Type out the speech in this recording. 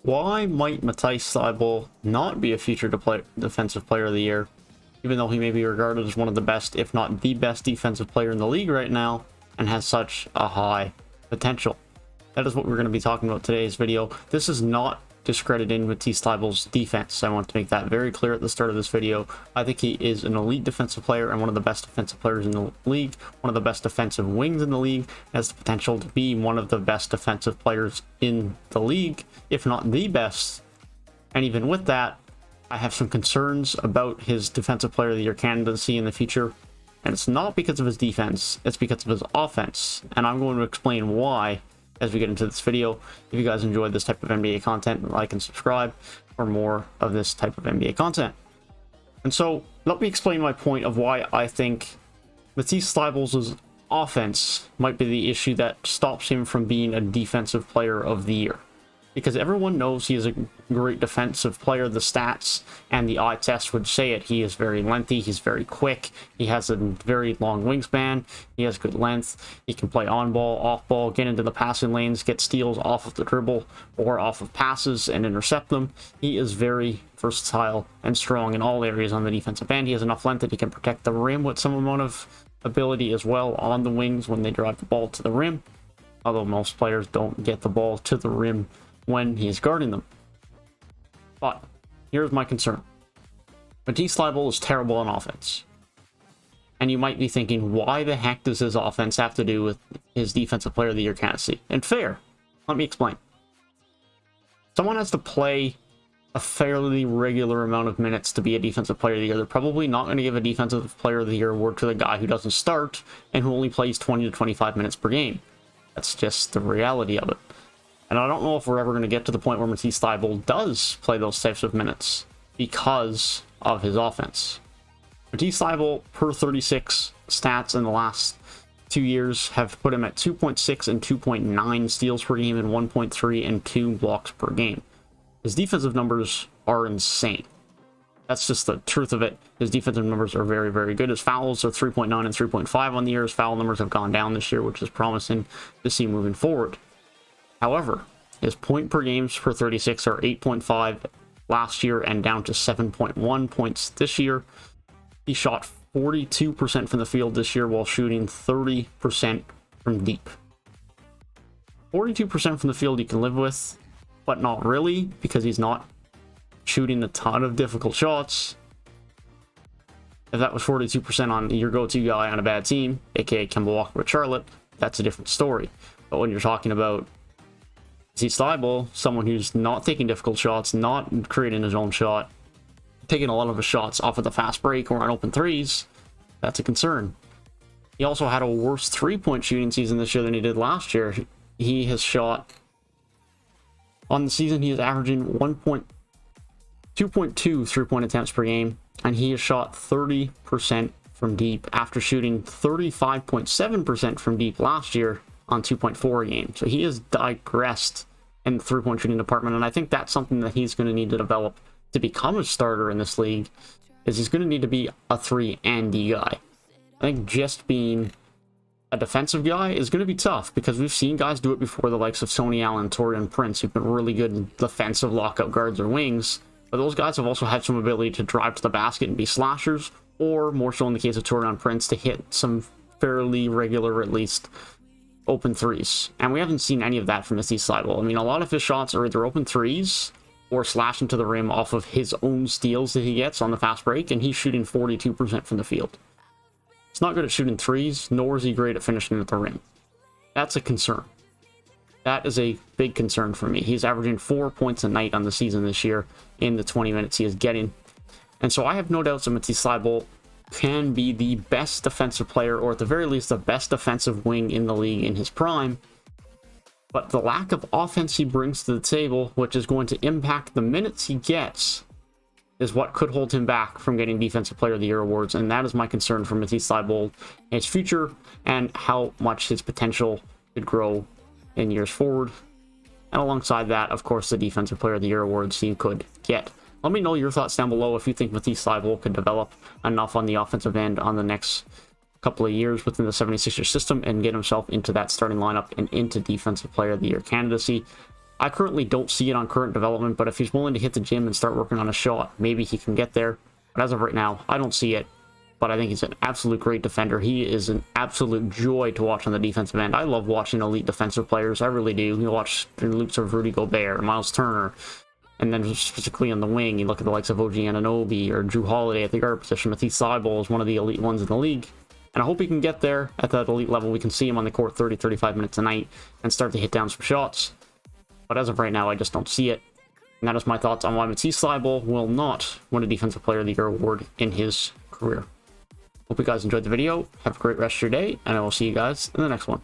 Why might Matisse Thybulle not be a future defensive player of the year, even though he may be regarded as one of the best, if not the best defensive player in the league right now, and has such a high potential? That is what we're going to be talking about today's video. This is not discrediting Matisse Thybulle's defense. I want to make that very clear at the start of this video. I think he is an elite defensive player and one of the best defensive players in the league, one of the best defensive wings in the league, has the potential to be one of the best defensive players in the league, if not the best. And even with that, I have some concerns about his Defensive Player of the Year candidacy in the future. And it's not because of his defense, it's because of his offense. And I'm going to explain why as we get into this video. If you guys enjoyed this type of NBA content, like and subscribe for more of this type of NBA content. And so let me explain my point of why I think Matisse Thybulle's offense might be the issue that stops him from being a Defensive Player of the Year. Because everyone knows he is a great defensive player. The stats and the eye test would say it. He is very lengthy. He's very quick. He has a very long wingspan. He has good length. He can play on ball, off ball, get into the passing lanes, get steals off of the dribble or off of passes and intercept them. He is very versatile and strong in all areas on the defensive end. He has enough length that he can protect the rim with some amount of ability as well on the wings when they drive the ball to the rim. Although most players don't get the ball to the rim when he's guarding them. But here's my concern. Matisse Thybulle is terrible on offense. And you might be thinking, why the heck does his offense have to do with his Defensive Player of the Year candidacy? And fair. Let me explain. Someone has to play a fairly regular amount of minutes to be a Defensive Player of the Year. They're probably not going to give a Defensive Player of the Year award to the guy who doesn't start and who only plays 20 to 25 minutes per game. That's just the reality of it. And I don't know if we're ever going to get to the point where Matisse Thybulle does play those types of minutes because of his offense. Matisse Thybulle per 36 stats in the last 2 years have put him at 2.6 and 2.9 steals per game and 1.3 and 2 blocks per game. His defensive numbers are insane. That's just the truth of it. His defensive numbers are very, very good. His fouls are 3.9 and 3.5 on the year. His foul numbers have gone down this year, which is promising to see moving forward. However, his point per games per 36 are 8.5 last year and down to 7.1 points this year. He shot 42% from the field this year while shooting 30% from deep. 42% from the field you can live with, but not really, because he's not shooting a ton of difficult shots. If that was 42% on your go-to guy on a bad team, aka Kemba Walker with Charlotte, that's a different story. But when you're talking about Matisse Thybulle, someone who's not taking difficult shots, not creating his own shot, taking a lot of his shots off of the fast break or on open threes, that's a concern. He also had a worse three-point shooting season this year than he did last year. He has shot, on the season, he is averaging 2.2 three-point attempts per game, and he has shot 30% from deep after shooting 35.7% from deep last year on 2.4 a game. So he has digressed in the three-point shooting department, and I think that's something that he's going to need to develop to become a starter in this league, is he's going to need to be a 3 and D guy. I think just being a defensive guy is going to be tough, because we've seen guys do it before, the likes of Tony Allen, Taurean Prince, who've been really good defensive lockout guards or wings, but those guys have also had some ability to drive to the basket and be slashers, or more so in the case of Taurean Prince, to hit some fairly regular, at least, open threes. And we haven't seen any of that from Matisse Thybulle. I mean, a lot of his shots are either open threes or slashing to the rim off of his own steals that he gets on the fast break, and he's shooting 42% from the field. He's not good at shooting threes, nor is he great at finishing at the rim. That's a concern. That is a big concern for me. He's averaging 4 points a night on the season this year in the 20 minutes he is getting. And so I have no doubts that Matisse Thybulle can be the best defensive player, or at the very least the best defensive wing in the league in his prime. But the lack of offense he brings to the table, which is going to impact the minutes he gets, is what could hold him back from getting Defensive Player of the Year awards. And that is my concern for Matisse Thybulle and his future, and how much his potential could grow in years forward. And alongside that, of course, the Defensive Player of the Year awards he could get. Let me know your thoughts down below if you think Matisse Thybulle could develop enough on the offensive end on the next couple of years within the 76ers system and get himself into that starting lineup and into Defensive Player of the Year candidacy. I currently don't see it on current development, but if he's willing to hit the gym and start working on a shot, maybe he can get there. But as of right now, I don't see it. But I think he's an absolute great defender. He is an absolute joy to watch on the defensive end. I love watching elite defensive players. I really do. You watch the likes of Rudy Gobert, Miles Turner, and then specifically on the wing, you look at the likes of OG Anunoby or Drew Holiday at the guard position. Matisse Thybulle is one of the elite ones in the league. And I hope he can get there at that elite level. We can see him on the court 30, 35 minutes a night and start to hit down some shots. But as of right now, I just don't see it. And that is my thoughts on why Matisse Thybulle will not win a Defensive Player of the Year award in his career. Hope you guys enjoyed the video. Have a great rest of your day, and I will see you guys in the next one.